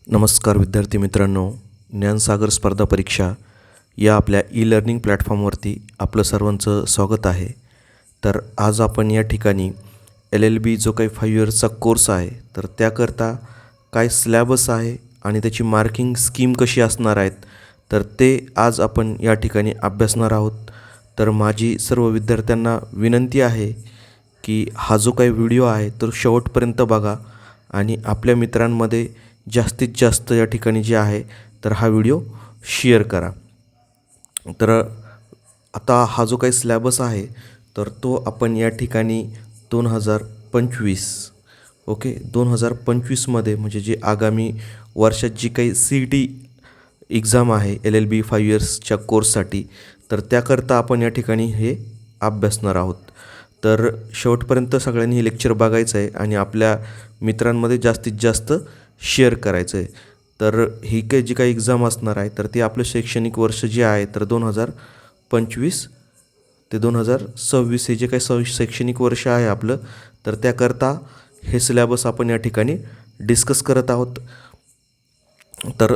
नमस्कार विद्यार्थी मित्रांनो, ज्ञानसागर स्पर्धा परीक्षा या आपल्या ई लर्निंग प्लॅटफॉर्मवरती आपलं सर्वांचं स्वागत आहे. तर आज आपण या ठिकाणी LLB जो काही 5 इयर्सचा कोर्स आहे तर त्याकरता काय सिलॅबस आहे आणि त्याची मार्किंग स्कीम कशी असणार आहेत तर ते आज आपण या ठिकाणी अभ्यासणार आहोत. तर माझी सर्व विद्यार्थ्यांना विनंती आहे की हा जो काही व्हिडिओ आहे तो शेवटपर्यंत बघा आणि आपल्या मित्रांमध्ये जास्तीत जास्त या ठिकाणी जे आहे तर हा व्हिडिओ शेअर करा. तर आता हा जो काही सिलॅबस आहे तर तो आपण या ठिकाणी 2025मध्ये म्हणजे जे आगामी वर्षात जी काही CET एक्झाम आहे LLB 5 इयर्सच्या कोर्ससाठी तर त्याकरता आपण या ठिकाणी हे अभ्यासणार आहोत. तर शेवटपर्यंत सगळ्यांनी हे लेक्चर बघायचं आहे आणि आपल्या मित्रांमध्ये जास्तीत जास्त शेअर करायचं आहे. तर ही काही जी काही एक्झाम असणार आहे तर ते आपलं शैक्षणिक वर्ष जे आहे तर 2025 ते 2026 हे जे काही शैक्षणिक वर्ष आहे आपलं तर त्याकरता हे सिलॅबस आपण या ठिकाणी डिस्कस करत आहोत. तर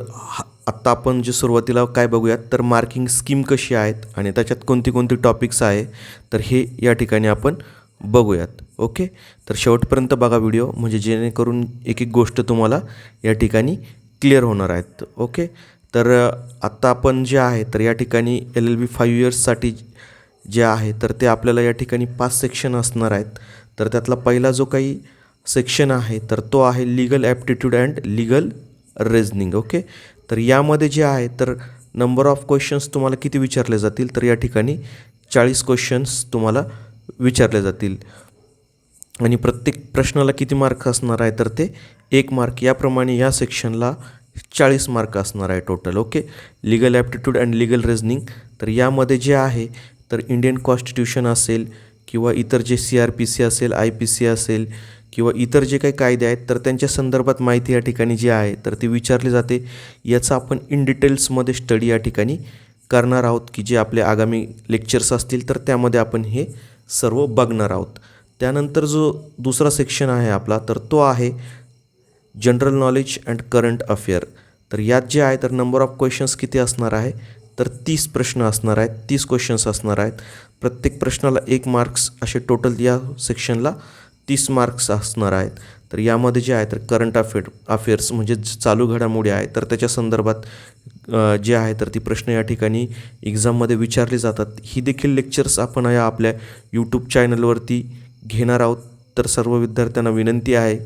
आत्ता आपण जे सुरुवातीला काय बघूयात तर मार्किंग स्कीम कशी आहेत आणि त्याच्यात कोणती कोणती टॉपिक्स आहे तर हे या ठिकाणी आपण बघूयात. ओके, तर शेवटपर्यंत बघा व्हिडिओ म्हणजे जेणेकरून एक एक गोष्ट तुम्हाला या ठिकाणी क्लिअर होणार आहेत. ओके, तर आत्ता आपण जे आहे तर या ठिकाणी LLB 5 इयर्ससाठी जे आहे तर ते आपल्याला या ठिकाणी 5 सेक्शन असणार आहेत. तर त्यातला पहिला जो काही सेक्शन आहे तर तो आहे legal aptitude and legal reasoning. Okay, तर यामध्ये जे आहे तर नंबर ऑफ क्वेश्चन्स तुम्हाला किती विचारले जातील तर या ठिकाणी 40 क्वेश्चन्स तुम्हाला विचारले जातील आणि प्रत्येक प्रश्नाला किती मार्क असणार आहे तर ते 1 मार्क. याप्रमाणे या सेक्शनला 40 मार्क असणार आहे total. Okay, legal aptitude and legal reasoning तर यामध्ये जे आहे तर इंडियन कॉन्स्टिट्यूशन असेल किंवा इतर जे CRPC असेल, IPC असेल किंवा इतर जे काही कायदे आहेत तर त्यांच्या संदर्भात माहिती या ठिकाणी जी आहे तर ती विचारली जाते. याचा आपण इन डिटेल्समध्ये स्टडी या ठिकाणी करणार आहोत की जे आपले आगामी लेक्चर्स असतील तर त्यामध्ये आपण हे सर्व बघणार आहोत. त्यानंतर जो दुसरा सेक्शन आहे आपला तर तो आहे general knowledge and current affair. तर यात जे आहे तर नंबर ऑफ क्वेश्चन्स किती असणार आहे तर 30 प्रश्न असणार आहेत, 30 क्वेश्चन्स असणार आहेत. प्रत्येक प्रश्नाला 1 मार्क्स असे टोटल या सेक्शनला 30 मार्क्स असणार आहेत. तर यामध्ये जे आहे तर करंट अफेअर्स म्हणजे चालू घडामोडी आहे तर त्याच्या संदर्भात जे आहे तर ती प्रश्न या ठिकाणी एक्झाममध्ये विचारले जातात. ही देखील लेक्चर्स आपण या आपल्या यूट्यूब चॅनलवरती घेणार आहोत. तर सर्व विद्यार्थ्यांना विनंती आहे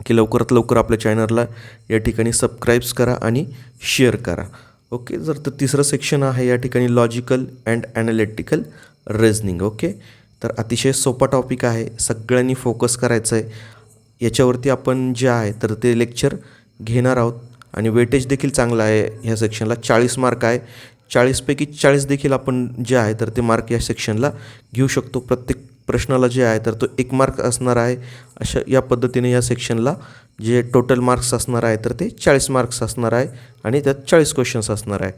की लवकरात लवकर आपल्या चॅनलला या ठिकाणी सबस्क्राईब्स करा आणि शेअर करा. ओके, जर तर तिसरं सेक्शन आहे या ठिकाणी logical and analytical reasoning. Okay, तर अतिशय सोपा टॉपिक आहे, सगळ्यांनी फोकस करायचं आहे याच्यावरती. आपण जे आहे तर ते लेक्चर घेणार आहोत आणि वेटेज देखील चांगलं आहे ह्या सेक्शनला. 40 मार्क आहे, 40पैकी 40 देखील आपण जे आहे तर ते मार्क या सेक्शनला घेऊ शकतो. प्रत्येक प्रश्नाला जे आहे तर तो 1 मार्क असणार आहे. अशा या पद्धतीने या सेक्शनला जे टोटल मार्क्स असणार आहे तर ते 40 मार्क्स असणार आहे आणि त्यात 40 क्वेश्चन्स असणार आहे.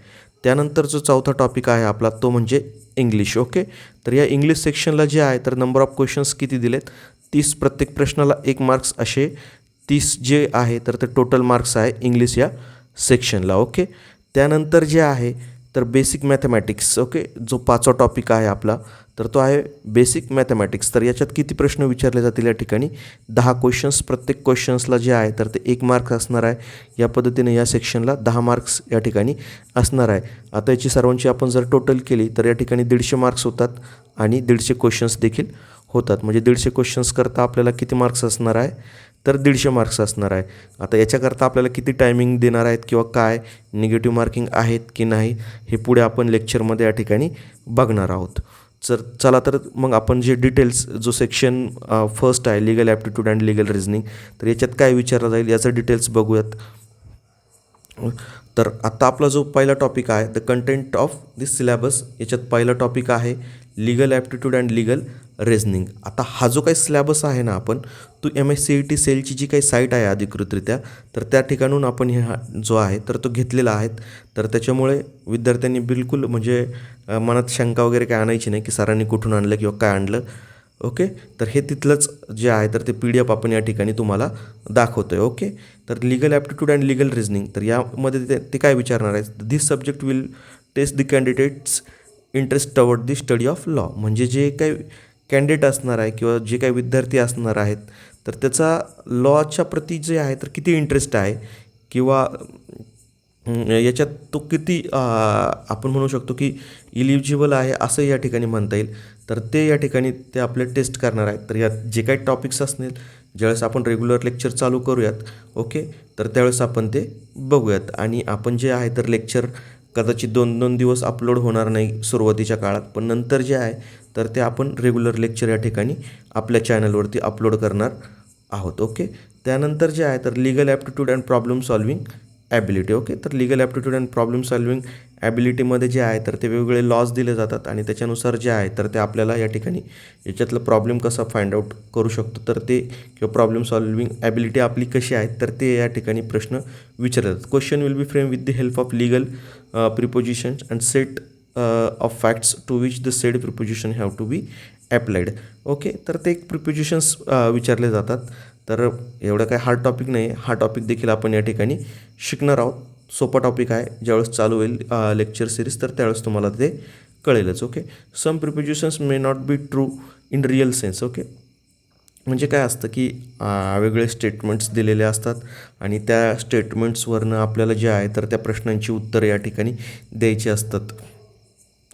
त्यानंतर जो चौथा टॉपिक आहे आपला तो म्हणजे इंग्लिश. ओके, तर या इंग्लिश सेक्शनला जे आहे तर नंबर ऑफ क्वेश्चन्स किती दिलेत 30. प्रत्येक प्रश्नाला 1 मार्क्स असे 30 जे आहे तर ते टोटल मार्क्स आहे इंग्लिश या सेक्शनला. ओके, त्यानंतर जे आहे तर बेसिक मॅथमॅटिक्स. ओके, जो 5वा टॉपिक आहे आपला तर तो आहे बेसिक मॅथमॅटिक्स. तर याच्यात किती प्रश्न विचारले जातील या ठिकाणी 10 क्वेश्चन्स. प्रत्येक क्वेश्चन्सला जे आहे तर ते 1 मार्क असणार आहे. या पद्धतीने या सेक्शनला 10 मार्क्स या ठिकाणी असणार आहे. आता याची सर्वांची आपण जर टोटल केली तर या ठिकाणी 150 मार्क्स होतात आणि 150 क्वेश्चन्स देखील होतात. म्हणजे 150 क्वेश्चन्स करता आपल्याला किती मार्क्स असणार आहे तर 150 मार्क्स असणार आहे. आता याच्याकरता आपल्याला किती टायमिंग देणार आहेत किंवा काय निगेटिव्ह मार्किंग आहेत की नाही हे पुढे आपण लेक्चरमध्ये या ठिकाणी बघणार आहोत. चला तर मग आपण जे डिटेल्स जो सेक्शन फर्स्ट आहे legal aptitude and legal reasoning तर याच्यात काय विचारलं जाईल याचं डिटेल्स बघूयात. तर आत्ता आपला जो पहिला टॉपिक आहे the content of this syllabus. याच्यात पहिला टॉपिक आहे legal aptitude and legal reasoning. आता हा जो काही सिलॅबस आहे ना आपण तो MSCET सेलची जी काही साईट आहे अधिकृतरित्या तर त्या ठिकाणून आपण हा जो आहे तर तो घेतलेला आहे. तर त्याच्यामुळे विद्यार्थ्यांनी बिलकुल म्हणजे मनात शंका वगैरे काय आणायची नाही की सरांनी कुठून आणलं किंवा काय आणलं. ओके. तर हे तिथलंच जे आहे तर ते PDF आपण या ठिकाणी तुम्हाला दाखवतो आहे. ओके. तर legal aptitude and legal reasoning, तर यामध्ये ते काय विचारणार आहे, this subject will test the candidates interest toward the study of law. म्हणजे जे काही कॅन्डिडेट असणार आहे किंवा जे काही विद्यार्थी असणार आहेत तर त्याचा लॉच्या प्रती जे आहे तर किती इंटरेस्ट आहे किंवा याच्यात तो किती आपण म्हणू शकतो की इलिजिबल आहे असं या ठिकाणी म्हणता येईल. तर ते या ठिकाणी ते आपले टेस्ट करणार आहेत. तर यात जे काही टॉपिक्स असतील ज्यावेळेस आपण रेग्युलर लेक्चर चालू करूयात ओके, तर त्यावेळेस आपण ते बघूयात. आणि आपण जे आहे तर लेक्चर कदाचित 2-2 दिवस अपलोड होणार नाही सुरुवातीच्या काळात, पण नंतर जे आहे तर ते आपण रेग्युलर लेक्चर या ठिकाणी आपल्या चॅनलवरती अपलोड करणार आहोत. ओके. त्यानंतर जे आहे तर legal aptitude and problem solving ability. Okay. तर legal aptitude and problem solving ॲबिलिटीमध्ये जे आहे तर ते वेगवेगळे लॉज दिले जातात आणि त्याच्यानुसार जे आहे तर ते आपल्याला या ठिकाणी याच्यातलं प्रॉब्लेम कसा फाइंड आउट करू शकतो तर ते किंवा प्रॉब्लेम सॉल्विंग ॲबिलिटी आपली कशी आहे तर ते या ठिकाणी प्रश्न विचारले जातात. Question will be frame with the help of legal propositions and set of facts to which the said proposition have to be applied. Okay. तर ते एक प्रिपोजिशन्स विचारले जातात. तर एवढं काय हार्ड टॉपिक नाही, हा टॉपिक देखील आपण या ठिकाणी शिकणार आहोत. सोपा टॉपिक आहे. ज्यावेळेस चालू होईल लेक्चर सिरीज तर त्यावेळेस तुम्हाला ते कळेलच. Okay. Some propositions may not be true in real sense. Okay. म्हणजे काय असतं की वेगळे स्टेटमेंट्स दिलेले असतात आणि त्या स्टेटमेंट्सवरनं आपल्याला जे आहे तर त्या प्रश्नांची उत्तरं या ठिकाणी द्यायची असतात.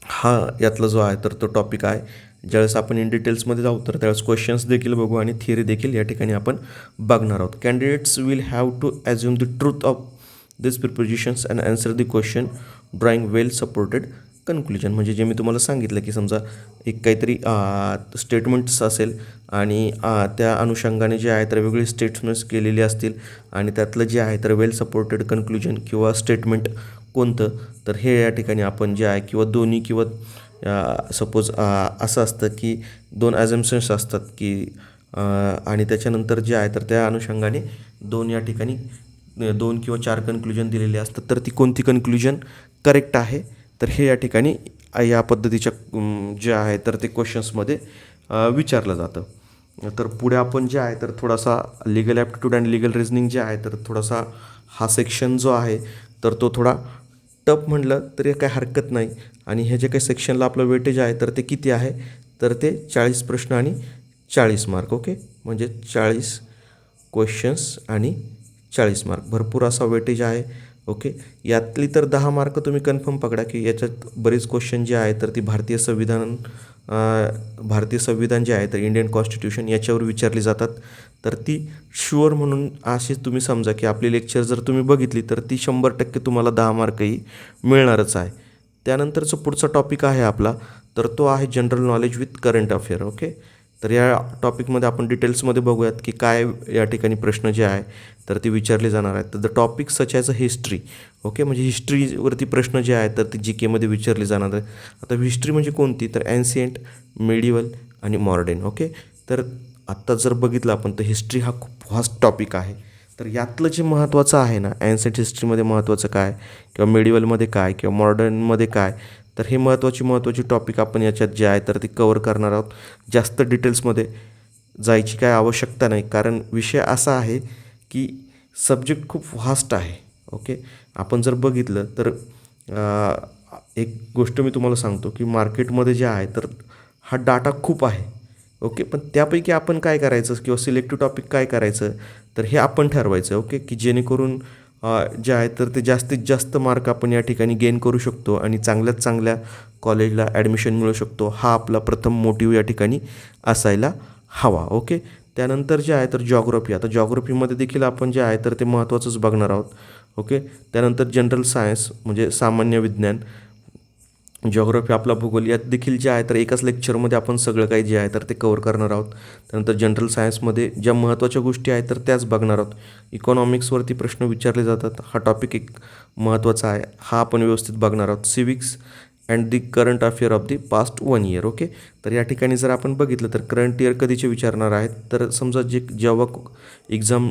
हा यातला जो आहे तर तो टॉपिक आहे. ज्यावेळेस आपण इन डिटेल्समध्ये जाऊ तर त्यावेळेस क्वेश्चन्स देखील बघू आणि थिअरी देखील या ठिकाणी आपण बघणार आहोत. Candidates will have to assume the truth of this propositions and answer the question drawing well supported conclusion. म्हणजे जे मी तुम्हाला सांगितलं की समजा एक काहीतरी स्टेटमेंट्स असेल आणि त्या अनुषंगाने जे आहे तर वेगवेगळे स्टेटमेंट्स केलेले असतील आणि त्यातलं जे आहे तर वेल सपोर्टेड कन्क्लुजन किंवा स्टेटमेंट कोणतं, तर हे या ठिकाणी आपण जे आहे किंवा दोन्ही किंवा सपोज असं असतं की 2 ॲझम्पशन्स असतात की आणि त्याच्यानंतर जे आहे तर त्या अनुषंगाने 2 या ठिकाणी 2 किंवा 4 कन्क्लुजन दिलेले असतात. तर ती कोणती कन्क्लुजन करेक्ट आहे तर हे या ठिकाणी या पद्धतीच्या जे आहे तर ते क्वेश्चन्समध्ये विचारलं जातं. तर पुढे आपण जे आहे तर थोडासा legal aptitude and legal reasoning जे आहे तर थोडासा हा सेक्शन जो आहे तर तो थोडा टफ म्हटलं तरी काही हरकत नाही. आणि हे जे काही सेक्शनला आपलं वेटेज आहे तर ते किती आहे तर ते 40 प्रश्न आणि 40 मार्क. ओके. म्हणजे 40 क्वेश्चन्स आणि 40 मार्क, भरपूर असा वेटेज आहे. ओके. यातली तर 10 मार्क तुम्ही कन्फर्म पकडा की याच्यात बरेच क्वेश्चन जे आहे तर ती भारतीय संविधान जे आहे तर इंडियन कॉन्स्टिट्यूशन याच्यावर विचारली जातात. तर ती शुअर म्हणून अशी तुम्ही समजा की आपली लेक्चर जर तुम्ही बघितली तर ती 100% तुम्हाला 10 मार्कही मिळणारच आहे. त्यानंतरचा पुढचा टॉपिक आहे आपला तर तो आहे general knowledge with current affair. Okay. तर या टॉपिकमध्ये आपण डिटेल्समध्ये बघूयात की काय या ठिकाणी प्रश्न जे आहे तर ते विचारले जाणार आहेत. तर the topic such as a history. Okay. म्हणजे हिस्ट्रीवरती प्रश्न जे आहेत तर ते GK मध्ये विचारले जाणार आहे. आता हिस्ट्री म्हणजे कोणती तर ॲन्शियंट, मेडिवल आणि मॉडर्न. ओके. तर आत्ता जर बघितलं आपण तर हिस्ट्री हा खूप व्हास्ट टॉपिक आहे. तर यातलं जे महत्त्वाचं आहे ना ॲन्शियंट हिस्ट्रीमध्ये महत्त्वाचं काय किंवा मेडिवलमध्ये काय किंवा मॉडर्नमध्ये काय, तर हे महत्त्वाची टॉपिक आपण याच्यात जे आहे तर ते कवर करणार आहोत. जास्त डिटेल्समध्ये जायची काय आवश्यकता नाही, कारण विषय असा आहे की सब्जेक्ट खूप व्हास्ट आहे. ओके. आपण जर बघितलं तर एक गोष्ट मी तुम्हाला सांगतो की मार्केटमध्ये जे आहे तर हा डाटा खूप आहे. ओके. पण त्यापैकी आपण काय करायचं किंवा सिलेक्टिव्ह टॉपिक काय करायचं तर हे आपण ठरवायचं. ओके. की जेणेकरून जे आहे तर ते जास्तीत जास्त मार्क आपण या ठिकाणी गेन करू शकतो आणि चांगल्यात चांगल्या कॉलेजला ॲडमिशन मिळू शकतो. हा आपला प्रथम मोटिव्ह या ठिकाणी असायला हवा. ओके. त्यानंतर जे आहे तर जॉग्राफी. आता जॉग्राफीमध्ये देखील आपण जे आहे तर ते महत्त्वाचंच बघणार आहोत. ओके. त्यानंतर जनरल सायन्स म्हणजे सामान्य विज्ञान, जॉग्राफी आपला भूगोल, यात देखील जे आहे तर एकाच लेक्चरमध्ये आपण सगळं काही जे आहे तर ते कवर करणार आहोत. त्यानंतर जनरल सायन्समध्ये ज्या महत्त्वाच्या गोष्टी आहेत तर त्याच बघणार आहोत. इकॉनॉमिक्सवरती प्रश्न विचारले जातात, हा टॉपिक एक महत्त्वाचा आहे, हा आपण व्यवस्थित बघणार आहोत. Civics and the current affair of the past 1 year. Okay, तर या ठिकाणी जर आपण बघितलं तर करंट इयर कधीचे विचारणार आहेत, तर समजा जेव्हा एक्झाम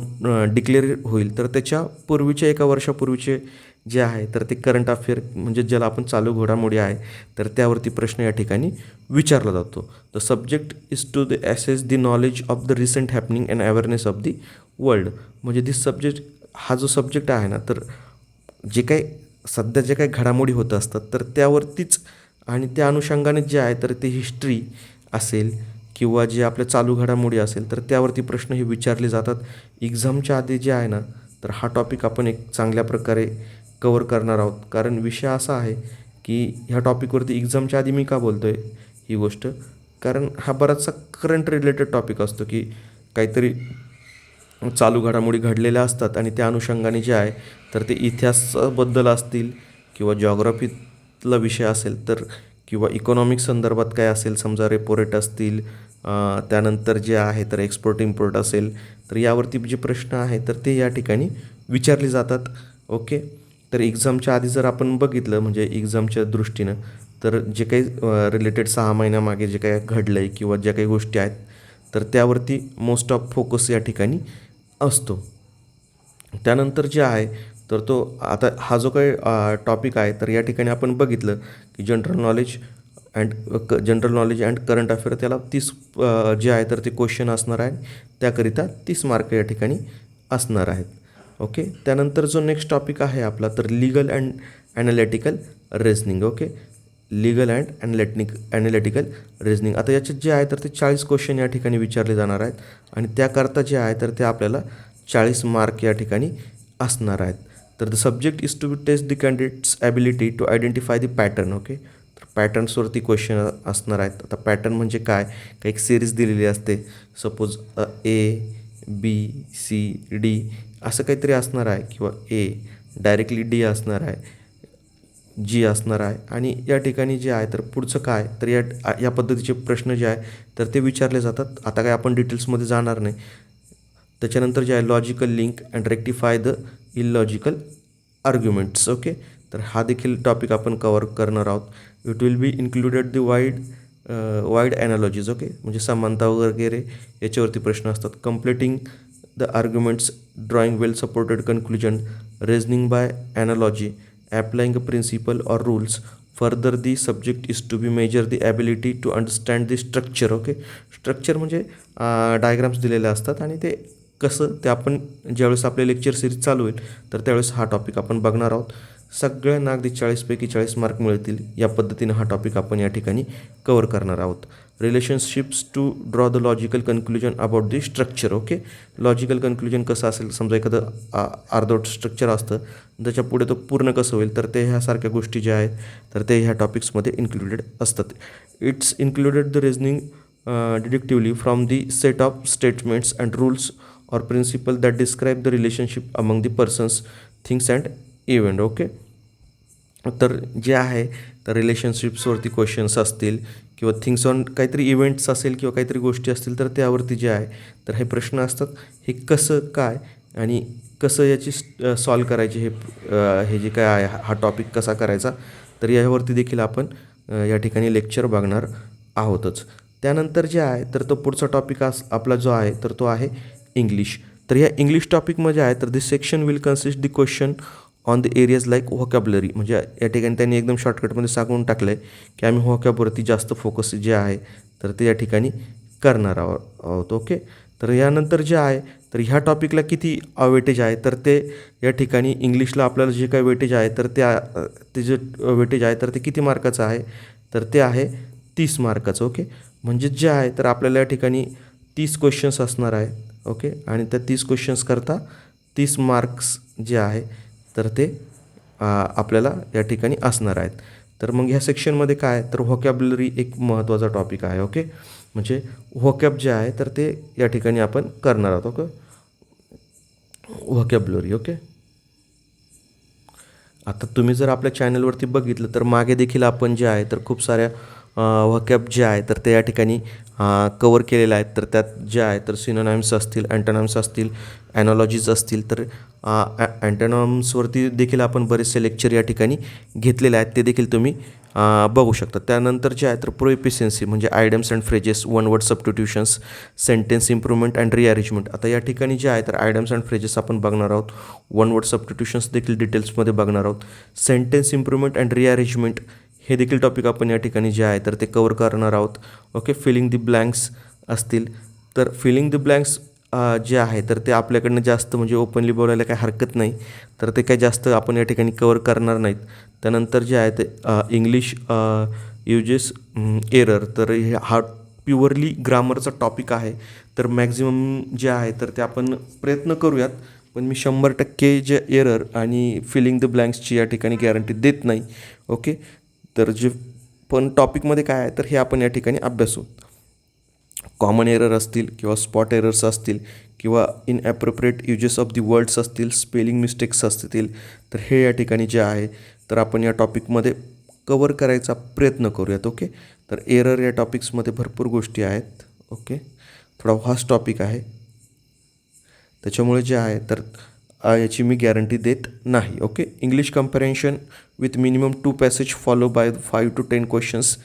डिक्लेअर होईल तर त्याच्या पूर्वीच्या 1 वर्षापूर्वीचे जे आहे तर ते करंट अफेअर म्हणजे ज्याला आपण चालू घडामोडी आहे तर त्यावरती प्रश्न या ठिकाणी विचारला जातो. The subject is to the assess the knowledge of the recent happening and awareness of the world. म्हणजे दिस सब्जेक्ट हा जो सब्जेक्ट आहे ना, तर जे काही सध्या जे काही घडामोडी होत असतात तर त्यावरतीच आणि त्या अनुषंगाने जे आहे तर ते हिस्ट्री असेल किंवा जे आपल्या चालू घडामोडी असेल तर त्यावरती प्रश्न हे विचारले जातात. एक्झामच्या आधी जे आहे ना तर हा टॉपिक आपण एक चांगल्या प्रकारे कवर करणार आहोत, कारण विषय असा आहे की ह्या टॉपिकवरती एक्झामच्या आधी मी का बोलतो आहे ही गोष्ट, कारण हा बराचसा करंट रिलेटेड टॉपिक असतो की काहीतरी चालू घडामोडी घडलेल्या असतात आणि त्या अनुषंगाने जे आहे तर ते इतिहासाबद्दल असतील किंवा जॉग्रफीतला विषय असेल तर किंवा इकॉनॉमिक्स संदर्भात काय असेल, समजा रेपो रेट असतील, त्यानंतर जे आहे तर एक्सपोर्ट इम्पोर्ट असेल तर यावरती जे प्रश्न आहे तर ते या ठिकाणी विचारले जातात. ओके, तर एक्झामच्या आधी जर आपण बघितलं म्हणजे एक्झामच्या दृष्टीनं तर जे काही रिलेटेड 6 महिन्यामागे जे काही घडलं आहे किंवा ज्या काही गोष्टी आहेत तर त्यावरती मोस्ट ऑफ फोकस या ठिकाणी असतो. त्यानंतर जे आहे तर तो आता हा जो काही टॉपिक आहे तर या ठिकाणी आपण बघितलं की general knowledge and current affair त्याला 30 जे आहे तर ते क्वेश्चन असणार आहे, त्याकरिता 30 मार्क या ठिकाणी असणार आहेत. ओके, त्यानंतर जो नेक्स्ट टॉपिक आहे आपला तर legal and analytical reasoning. Okay, legal and analytical reasoning. आता याच्यात जे आहे तर ते 40 क्वेश्चन या ठिकाणी विचारले जाणार आहेत आणि त्याकरता जे आहे तर ते आपल्याला 40 मार्क या ठिकाणी असणार आहेत. तर the subject is to be test the candidates ability to identify the pattern. Okay, तर पॅटर्न्सवरती क्वेश्चन असणार आहेत. आता पॅटर्न म्हणजे काय, काही एक सिरीज दिलेली असते, सपोज ABCD असं काहीतरी असणार आहे किंवा A डायरेक्टली D असणार आहे, G असणार आहे आणि या ठिकाणी जे आहे तर पुढचं काय तर या पद्धतीचे प्रश्न जे आहे तर ते विचारले जातात. आता काय आपण डिटेल्समध्ये जाणार नाही. त्याच्यानंतर जे आहे logical link and rectify the illogical arguments. Okay, तर हा देखील टॉपिक आपण कवर करणार आहोत. It will be included the wide analogies. Okay, म्हणजे समानता वगैरे याच्यावरती प्रश्न असतात. Completing the arguments, drawing well supported conclusion, reasoning by analogy, applying a principle or rules. Further the subject is to be major the ability to understand the structure. Okay, structure म्हणजे diagrams दिलेले असतात आणि ते कसं ते आपण ज्यावेळेस आपले लेक्चर सिरीज चालू होईल तर त्यावेळेस हा टॉपिक आपण बघणार आहोत. सगळ्यांना अगदी 40पैकी 40 मार्क मिळतील या पद्धतीने हा टॉपिक आपण या ठिकाणी कवर करणार आहोत. Relationships to draw the logical conclusion about the structure. Okay, logical conclusion कसं असेल, समजा एखादं अर्धवट स्ट्रक्चर असतं त्याच्या पुढे तो पूर्ण कसं होईल तर ते ह्यासारख्या गोष्टी ज्या आहेत तर ते ह्या टॉपिक्समध्ये इन्क्लुडेड असतात. It's included the reasoning deductively from the set of statements and rules or principle that describe the relationship among the persons, things and event. Okay, तर जे आहे तर रिलेशनशिप्सवरती क्वेश्चन्स असतील किंवा थिंग्स ऑन काहीतरी इव्हेंट्स असेल किंवा काहीतरी गोष्टी असतील तर त्यावरती जे आहे तर हे प्रश्न असतात. हे कसं काय आणि कसं याची सॉल्व करायची हे जे काय आहे हा टॉपिक कसा करायचा तर यावरती देखील आपण या ठिकाणी लेक्चर बघणार आहोतच. त्यानंतर जे आहे तर तो पुढचा टॉपिक आपला जो आहे तर तो आहे इंग्लिश. तर या इंग्लिश टॉपिकमध्ये आहे तर this section will consist the question on the areas like vocabulary. म्हणजे या ठिकाणी त्यांनी एकदम शॉर्टकटमध्ये सांगून टाकलं आहे की आम्ही व्हॉकॅबवरती जास्त फोकस जे आहे तर ते या ठिकाणी करणार आहोत. ओके, तर यानंतर जे आहे तर ह्या टॉपिकला किती वेटेज आहे तर ते या ठिकाणी इंग्लिशला आपल्याला जे काही वेटेज आहे तर ते जे वेटेज आहे तर ते किती मार्काचं आहे तर ते आहे 30 मार्काचं. ओके, म्हणजे जे आहे तर आपल्याला या ठिकाणी 30 क्वेश्चन्स असणार आहे. ओके, आणि त्या 30 क्वेश्चन्स करता 30 मार्क्स जे आहे तर ते आपल्याला या ठिकाणी असणार आहेत. तर मग ह्या सेक्शनमध्ये काय तर व्हॉकॅब्युलरी एक महत्त्वाचा टॉपिक आहे. ओके, म्हणजे व्हॉकॅब जे आहे तर ते या ठिकाणी आपण करणार आहोत. ओके, व्हॉकॅब्युलरी. ओके, आता तुम्ही जर आपल्या चॅनलवरती बघितलं तर मागे देखील आपण जे आहे तर खूप साऱ्या व्हॉकॅब जे आहे तर ते या ठिकाणी कवर केलेलं आहेत. तर त्यात जे आहे तर सिनोनाइम्स असतील, अँटोनाम्स असतील, ॲनॉलॉजीज असतील. तर अँटोनाम्सवरती देखील आपण बरेचसे लेक्चर या ठिकाणी घेतलेले आहेत, ते देखील तुम्ही बघू शकता. त्यानंतर जे आहे तर प्रोएफिशियन्सी म्हणजे idioms and phrases, one word substitutions, sentence improvement and rearrangement. आता या ठिकाणी जे आहे तर आयडम्स अँड फ्रेजेस आपण बघणार आहोत. वन वर्ड सबस्टिट्यूशन्स देखील डिटेल्समध्ये बघणार आहोत. सेंटेन्स इम्प्रूव्हमेंट अँड रिअरेंजमेंट हे देखील टॉपिक आपण या ठिकाणी जे आहे तर ते कवर करणार आहोत. ओके, फिलिंग द ब्लँक्स असतील तर फिलिंग द ब्लँक्स जे आहे तर ते आपल्याकडनं जास्त म्हणजे ओपनली बोलायला काही हरकत नाही, तर ते काही जास्त आपण या ठिकाणी कवर करणार नाहीत. त्यानंतर जे आहे ते इंग्लिश युजेस एरर, तर हा प्युअरली ग्रामरचा टॉपिक आहे. तर मॅक्झिमम जे आहे तर ते आपण प्रयत्न करूयात, पण मी 100% जे एरर आणि फिलिंग द ब्लँक्सची या ठिकाणी गॅरंटी देत नाही. ओके, तर जे पण टॉपिकमध्ये काय आहे तर हे आपण या ठिकाणी अभ्यासू. कॉमन एरर असतील किंवा स्पॉट एरर्स असतील किंवा इनॲप्रोप्रिएट युजेस ऑफ दी वर्ड्स असतील, स्पेलिंग मिस्टेक्स असतील, तर हे या ठिकाणी जे आहे तर आपण या टॉपिकमध्ये कवर करायचा प्रयत्न करूयात. ओके, तर एरर या टॉपिक्समध्ये भरपूर गोष्टी आहेत. ओके, थोडा व्हास्ट टॉपिक आहे, त्याच्यामुळे जे आहे तर याची मी गॅरंटी देत नाही. Okay, English comprehension with minimum 2 passage follow by 5 to 10 questions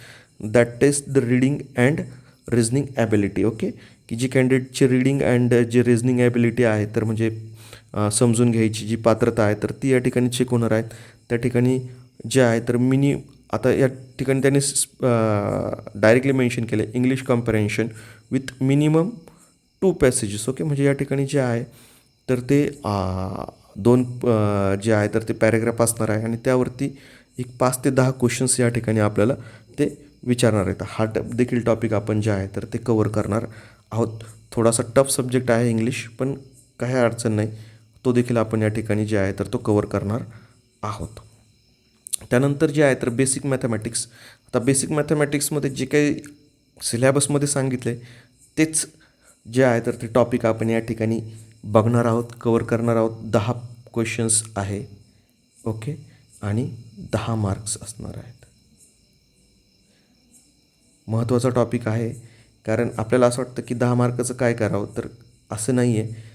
that test the reading and reasoning ability. Okay, की जी कॅन्डिडेटची रीडिंग अँड जे रिझनिंग ॲबिलिटी आहे तर म्हणजे समजून घ्यायची जी पात्रता आहे तर ती या ठिकाणी चेक होणार आहेत. त्या ठिकाणी जे आहे तर आता या ठिकाणी त्यांनी डायरेक्टली मेन्शन केलं आहे English comprehension with minimum 2 passages. Okay, म्हणजे या ठिकाणी जे आहे तर ते 2 जे आहे तर ते पॅरेग्राफ असणार आहे आणि त्यावरती एक 5 ते 10 क्वेश्चन्स या ठिकाणी आपल्याला ते विचारणार आहेत. हा देखील टॉपिक आपण जे आहे तर ते कवर करणार आहोत. थोडासा टफ सब्जेक्ट आहे इंग्लिश, पण काही अडचण नाही, तो देखील आपण या ठिकाणी जे आहे तर तो कवर करणार आहोत. त्यानंतर जे आहे तर बेसिक मॅथमॅटिक्स. आता बेसिक मॅथमॅटिक्समध्ये जे काही सिलॅबसमध्ये सांगितलं आहे तेच जे आहे तर ते टॉपिक आपण या ठिकाणी बघणार आहोत, कवर करणार आहोत. 10 क्वेश्चन्स आहे. ओके, आणि 10 मार्क्स असणार आहेत. महत्त्वाचा टॉपिक आहे, कारण आपल्याला असं वाटतं की 10 मार्काचं काय करावं, तर असं नाही आहे.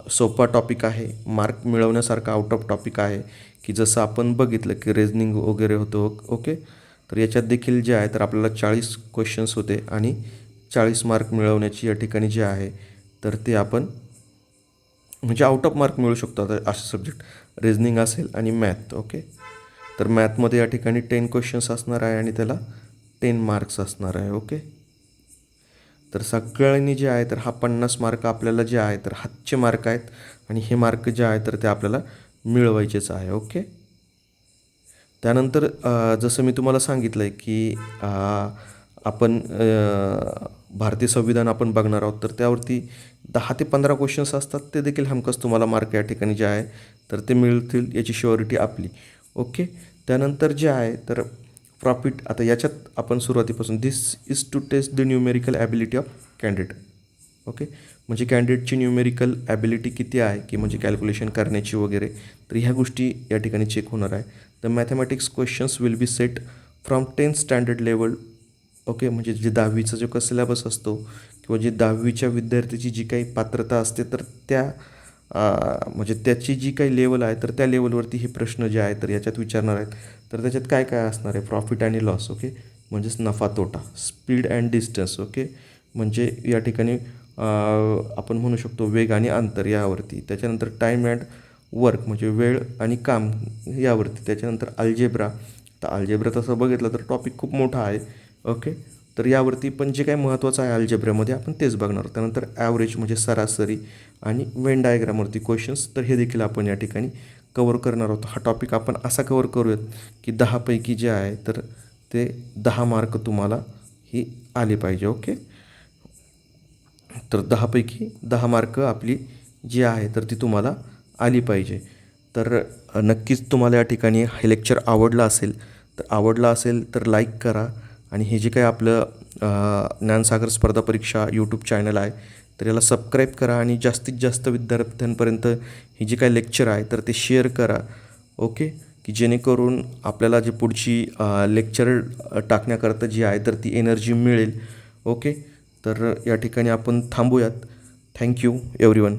सोपा टॉपिक आहे, मार्क मिळवण्यासारखा आउट ऑफ टॉपिक आहे, की जसं आपण बघितलं की रिझनिंग वगैरे होतं. ओके, तर याच्यात देखील जे आहे तर आपल्याला 40 क्वेश्चन्स होते आणि 40 मार्क मिळवण्याची या ठिकाणी जे आहे तर ते आपण म्हणजे आउट ऑफ मार्क मिळू शकतो. आता असे सब्जेक्ट रिझनिंग असेल आणि मॅथ. ओके, तर मॅथमध्ये या ठिकाणी 10 क्वेश्चन्स असणार आहे आणि त्याला 10 मार्क्स असणार आहे. ओके, तर सगळ्यांनी जे आहे तर हा 50 मार्क आपल्याला जे आहे तर हातचे मार्क आहेत आणि हे मार्क जे आहे तर ते आपल्याला मिळवायचेच आहे. ओके, त्यानंतर जसं मी तुम्हाला सांगितलं आहे की आपण भारतीय संविधान आपण बघणार आहोत, तर त्यावरती 10 ते 15 क्वेश्चन्स असतात, ते देखील हमखास तुम्हाला मार्क या ठिकाणी जे आहे तर ते मिळतील याची शुअरिटी आपली. ओके, त्यानंतर जे आहे तर प्रॉफिट. आता याच्यात आपण सुरुवातीपासून this is to test the numerical ability of candidate. Okay, म्हणजे कॅन्डिडेटची न्यूमेरिकल ॲबिलिटी किती आहे, की म्हणजे कॅल्क्युलेशन करण्याची वगैरे, तर ह्या गोष्टी या ठिकाणी चेक होणार आहे. The mathematics questions will be set from 10th standard level. Okay, म्हणजे जे 10वीचा जो का सिलेबस असतो किंवा जी 10वीच्या विद्यार्थ्याची जी काही पात्रता असते तर त्या म्हणजे त्याची जी काही लेवल आहे तर त्या लेवलवरती हे प्रश्न जे आहे तर याच्यात विचारणार आहेत. तर त्याच्यात काय काय असणार आहे, प्रॉफिट आणि लॉस. ओके, म्हणजेच नफा तोटा, स्पीड अँड डिस्टन्स. ओके, म्हणजे या ठिकाणी आपण म्हणू शकतो वेग आणि अंतर यावरती. त्याच्यानंतर टाईम अँड वर्क म्हणजे वेळ आणि काम यावरती. त्याच्यानंतर अल्जेब्रा. तर अल्जेब्रा तसं बघितलं तर टॉपिक खूप मोठा आहे. ओके, तर यावरती पण जे काही महत्त्वाचं आहे अल्जेब्रामध्ये आपण तेच बघणार. त्यानंतर ॲव्हरेज म्हणजे सरासरी आणि वेन डायग्रामवरती क्वेश्चन्स, तर हे देखील आपण या ठिकाणी कवर करणार आहोत. हा टॉपिक आपण असा कवर करूयात की 10पैकी जे आहे तर ते 10 मार्क तुम्हाला ही आले पाहिजे. ओके, तर 10पैकी 10 मार्क आपली जी आहे तर ती तुम्हाला आली पाहिजे. तर नक्कीच तुम्हाला या ठिकाणी हे लेक्चर आवडलं असेल तर लाईक करा आणि हे जे काही आपलं ज्ञानसागर स्पर्धा परीक्षा यूट्यूब चॅनल आहे तर याला सबस्क्राईब करा आणि जास्तीत जास्त विद्यार्थ्यांपर्यंत ही जी काही लेक्चर आहे तर ते शेअर करा. ओके, की जेणेकरून आपल्याला जे पुढची लेक्चर टाकण्याकरता जी आहे तर ती एनर्जी मिळेल. ओके, तर या ठिकाणी आपण थांबूयात. Thank you everyone.